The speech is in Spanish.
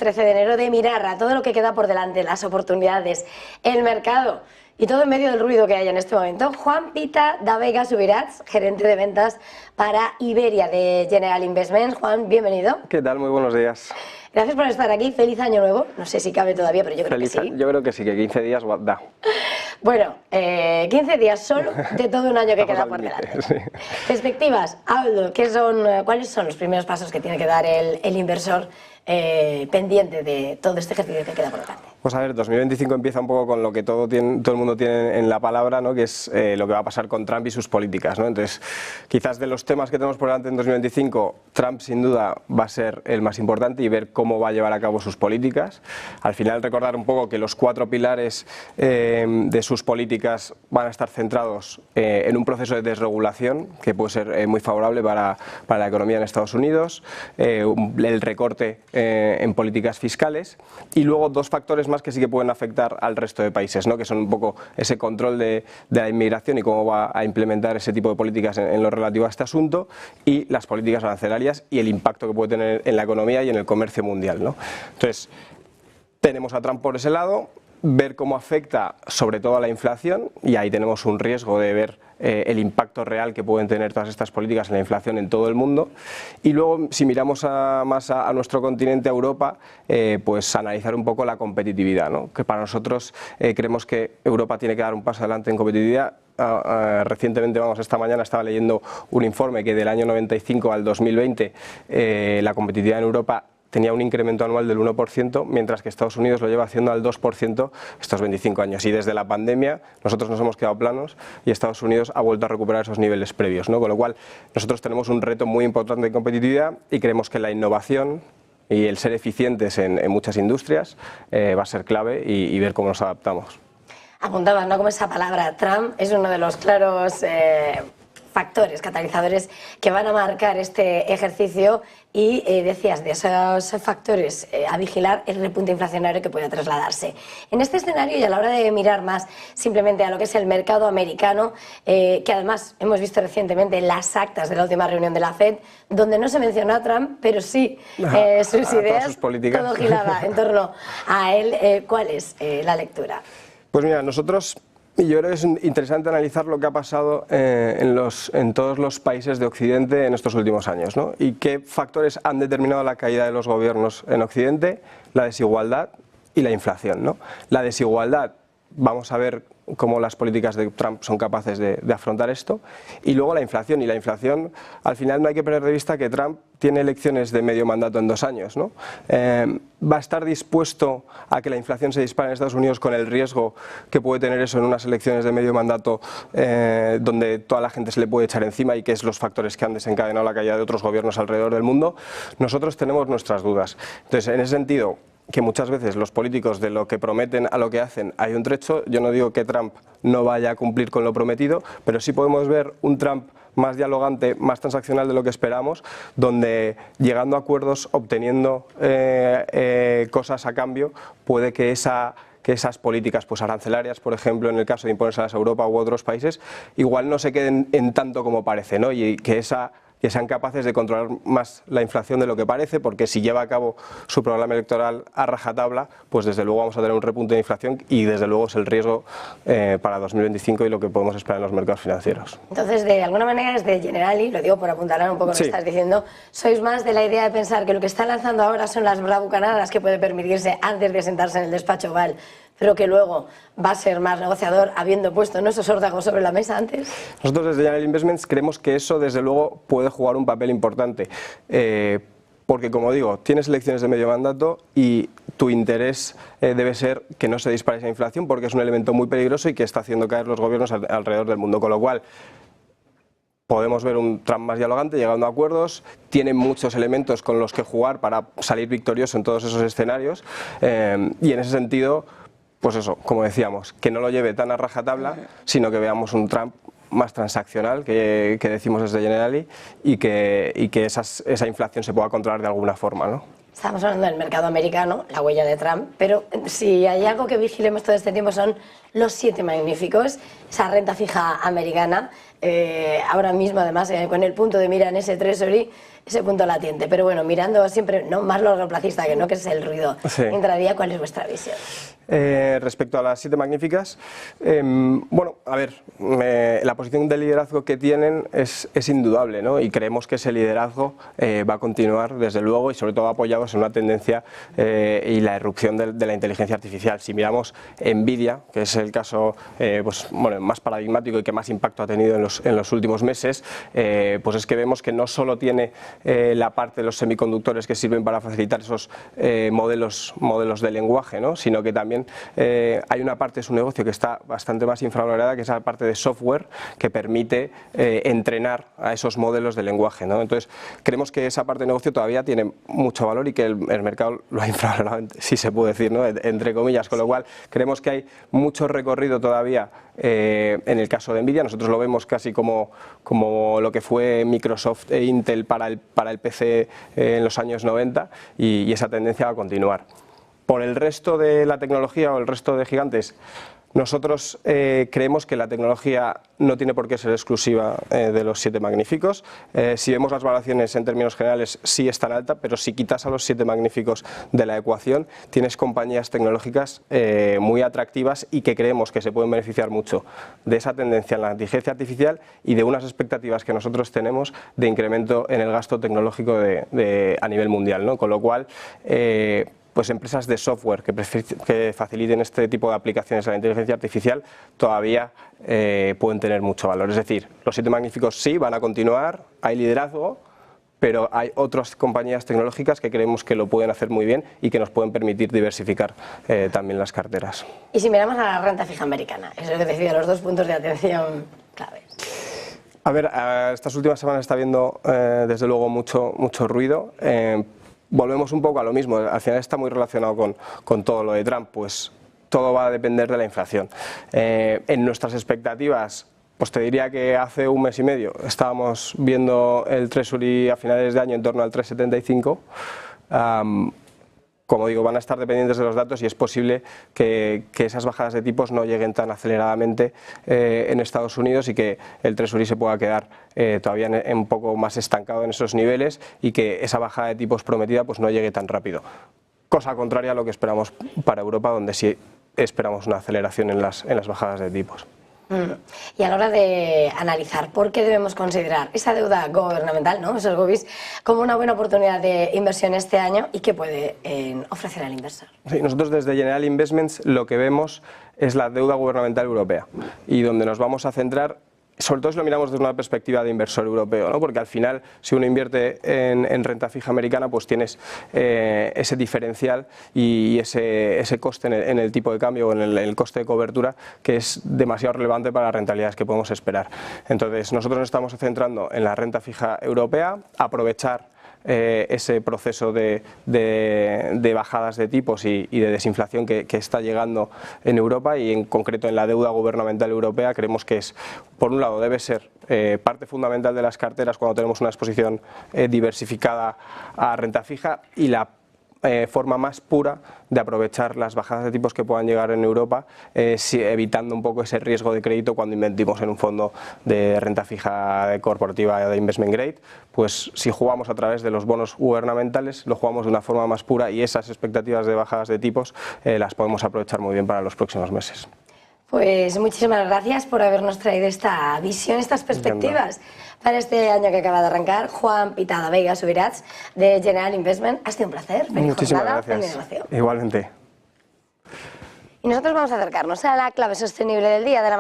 13 de enero, de mirar a todo lo que queda por delante, las oportunidades, el mercado y todo en medio del ruido que hay en este momento. Juan Pita da Vega Subirats, gerente de ventas para Iberia de General Investments. Juan, bienvenido. ¿Qué tal? Muy buenos días. Gracias por estar aquí. Feliz año nuevo. No sé si cabe todavía, pero yo creo que sí. Yo creo que sí, que 15 días da. Bueno, 15 días solo de todo un año que queda por delante. Sí. Perspectivas, Aldo, ¿cuáles son los primeros pasos que tiene que dar el inversor pendiente de todo este ejercicio que queda por delante? Pues a ver, 2025 empieza un poco con lo que todo el mundo tiene en la palabra, ¿no? Que es lo que va a pasar con Trump y sus políticas, ¿no? Entonces, quizás de los temas que tenemos por delante en 2025, Trump sin duda va a ser el más importante y ver cómo va a llevar a cabo sus políticas. Al final recordar un poco que los 4 pilares de sus políticas van a estar centrados en un proceso de desregulación que puede ser muy favorable para la economía en Estados Unidos, el recorte en políticas fiscales y luego 2 factores más que sí que pueden afectar al resto de países, ¿no? Que son un poco ese control de la inmigración y cómo va a implementar ese tipo de políticas en lo relativo a este asunto, y las políticas arancelarias y el impacto que puede tener en la economía y en el comercio mundial, ¿no? Entonces, tenemos a Trump por ese lado, ver cómo afecta sobre todo a la inflación, y ahí tenemos un riesgo de ver el impacto real que pueden tener todas estas políticas en la inflación en todo el mundo. Y luego, si miramos más a nuestro continente, a Europa, pues analizar un poco la competitividad, ¿no? Que para nosotros creemos que Europa tiene que dar un paso adelante en competitividad. Recientemente, esta mañana estaba leyendo un informe que del año 95 al 2020 la competitividad en Europa tenía un incremento anual del 1%, mientras que Estados Unidos lo lleva haciendo al 2% estos 25 años. Y desde la pandemia nosotros nos hemos quedado planos y Estados Unidos ha vuelto a recuperar esos niveles previos, ¿no? Con lo cual nosotros tenemos un reto muy importante de competitividad y creemos que la innovación y el ser eficientes en muchas industrias va a ser clave, y ver cómo nos adaptamos. Apuntabas, ¿no?, como esa palabra Trump es uno de los claros factores, catalizadores que van a marcar este ejercicio, y decías de esos factores a vigilar el repunte inflacionario que pueda trasladarse. En este escenario, y a la hora de mirar más simplemente a lo que es el mercado americano, que además hemos visto recientemente las actas de la última reunión de la FED, donde no se mencionó a Trump, pero sí sus ideas, sus políticas. todo giraba en torno a él. ¿Cuál es la lectura? Pues mira, y yo creo que es interesante analizar lo que ha pasado en todos los países de Occidente en estos últimos años, ¿no? Y qué factores han determinado la caída de los gobiernos en Occidente: la desigualdad y la inflación, ¿no? La desigualdad, vamos a ver cómo las políticas de Trump son capaces de afrontar esto, y luego la inflación. Y la inflación, al final no hay que perder de vista que Trump tiene elecciones de medio mandato en 2 años, ¿no? ¿Va a estar dispuesto a que la inflación se dispare en Estados Unidos con el riesgo que puede tener eso en unas elecciones de medio mandato, donde toda la gente se le puede echar encima, y que es los factores que han desencadenado la caída de otros gobiernos alrededor del mundo? Nosotros tenemos nuestras dudas. Entonces, en ese sentido, que muchas veces los políticos, de lo que prometen a lo que hacen hay un trecho. Yo no digo que Trump no vaya a cumplir con lo prometido, pero sí podemos ver un Trump más dialogante, más transaccional de lo que esperamos, donde llegando a acuerdos, obteniendo cosas a cambio, puede que esas políticas arancelarias, por ejemplo, en el caso de imponérselas a Europa u otros países, igual no se queden en tanto como parece, ¿no? Y que sean capaces de controlar más la inflación de lo que parece, porque si lleva a cabo su programa electoral a rajatabla, pues desde luego vamos a tener un repunte de inflación, y desde luego es el riesgo para 2025 y lo que podemos esperar en los mercados financieros. Entonces, de alguna manera, desde Generali, lo digo por apuntalar un poco lo que estás diciendo, sois más de la idea de pensar que lo que está lanzando ahora son las bravucanadas que puede permitirse antes de sentarse en el despacho Oval, pero que luego va a ser más negociador habiendo puesto esos órdagos sobre la mesa antes? Nosotros desde General Investments creemos que eso desde luego puede jugar un papel importante, porque, como digo, tienes elecciones de medio mandato y tu interés debe ser que no se dispare esa inflación, porque es un elemento muy peligroso y que está haciendo caer los gobiernos alrededor del mundo, con lo cual podemos ver un Trump más dialogante, llegando a acuerdos. Tiene muchos elementos con los que jugar para salir victorioso en todos esos escenarios, y en ese sentido, pues eso, como decíamos, que no lo lleve tan a rajatabla, sino que veamos un Trump más transaccional, que decimos desde Generali, y que esa inflación se pueda controlar de alguna forma, ¿no? Estamos hablando del mercado americano, la huella de Trump, pero si hay algo que vigilemos todo este tiempo son los 7 magníficos, esa renta fija americana ahora mismo además con el punto de mira en ese Treasury, ese punto latiente. Pero bueno, mirando siempre más largoplacista que no, que es el ruido intradía, ¿cuál es vuestra visión? Respecto a las 7 magníficas, bueno, a ver, la posición de liderazgo que tienen es indudable, ¿no? Y creemos que ese liderazgo va a continuar, desde luego, y sobre todo apoyados en una tendencia y la irrupción de la inteligencia artificial. Si miramos Nvidia, que es el caso pues, bueno, más paradigmático y que más impacto ha tenido en los últimos meses, pues es que vemos que no solo tiene la parte de los semiconductores que sirven para facilitar esos modelos de lenguaje, ¿no? Sino que también hay una parte de su negocio que está bastante más infravalorada, que es la parte de software que permite entrenar a esos modelos de lenguaje, ¿no? Entonces, creemos que esa parte de negocio todavía tiene mucho valor y que el mercado lo ha infravalorado, si se puede decir, ¿no? Entre comillas, con lo cual creemos que hay mucho recorrido todavía en el caso de Nvidia. Nosotros lo vemos casi como lo que fue Microsoft e Intel para el PC en los años 90 y esa tendencia va a continuar. Por el resto de la tecnología o el resto de gigantes, nosotros creemos que la tecnología no tiene por qué ser exclusiva de los 7 magníficos. Si vemos las valoraciones en términos generales, sí están altas, pero si quitas a los 7 magníficos de la ecuación, tienes compañías tecnológicas muy atractivas y que creemos que se pueden beneficiar mucho de esa tendencia en la inteligencia artificial y de unas expectativas que nosotros tenemos de incremento en el gasto tecnológico a nivel mundial, ¿no? Con lo cual, pues empresas de software que faciliten este tipo de aplicaciones a la inteligencia artificial todavía pueden tener mucho valor. Es decir, los 7 magníficos sí van a continuar, hay liderazgo, pero hay otras compañías tecnológicas que creemos que lo pueden hacer muy bien y que nos pueden permitir diversificar también las carteras. Y si miramos a la renta fija americana, eso es lo que decía, los 2 puntos de atención claves. A ver, estas últimas semanas está habiendo desde luego mucho ruido. Volvemos un poco a lo mismo, al final está muy relacionado con todo lo de Trump, pues todo va a depender de la inflación. En nuestras expectativas, pues te diría que hace un mes y medio estábamos viendo el Treasury a finales de año en torno al 3,75. Como digo, van a estar dependientes de los datos y es posible que esas bajadas de tipos no lleguen tan aceleradamente en Estados Unidos y que el Treasury se pueda quedar todavía un poco más estancado en esos niveles y que esa bajada de tipos prometida pues no llegue tan rápido. Cosa contraria a lo que esperamos para Europa, donde sí esperamos una aceleración en las bajadas de tipos. Y a la hora de analizar por qué debemos considerar esa deuda gubernamental, ¿no? Esos govies, como una buena oportunidad de inversión este año y qué puede ofrecer al inversor. Sí, nosotros desde General Investments lo que vemos es la deuda gubernamental europea y donde nos vamos a centrar. Sobre todo si lo miramos desde una perspectiva de inversor europeo, ¿no? Porque al final, si uno invierte en renta fija americana, pues tienes ese diferencial y ese coste en el tipo de cambio o en el coste de cobertura que es demasiado relevante para las rentabilidades que podemos esperar. Entonces, nosotros nos estamos centrando en la renta fija europea, aprovechar ese proceso de bajadas de tipos y de desinflación que está llegando en Europa y en concreto en la deuda gubernamental europea. Creemos que por un lado debe ser parte fundamental de las carteras cuando tenemos una exposición diversificada a renta fija y la forma más pura de aprovechar las bajadas de tipos que puedan llegar en Europa, evitando un poco ese riesgo de crédito cuando invertimos en un fondo de renta fija corporativa de investment grade. Pues si jugamos a través de los bonos gubernamentales, lo jugamos de una forma más pura y esas expectativas de bajadas de tipos las podemos aprovechar muy bien para los próximos meses. Pues muchísimas gracias por habernos traído esta visión, estas perspectivas para este año que acaba de arrancar. Juan Pitada Veiga Subirats, de General Investment. Ha sido un placer. Muchísimas gracias. Igualmente. Y nosotros vamos a acercarnos a la clave sostenible del día de la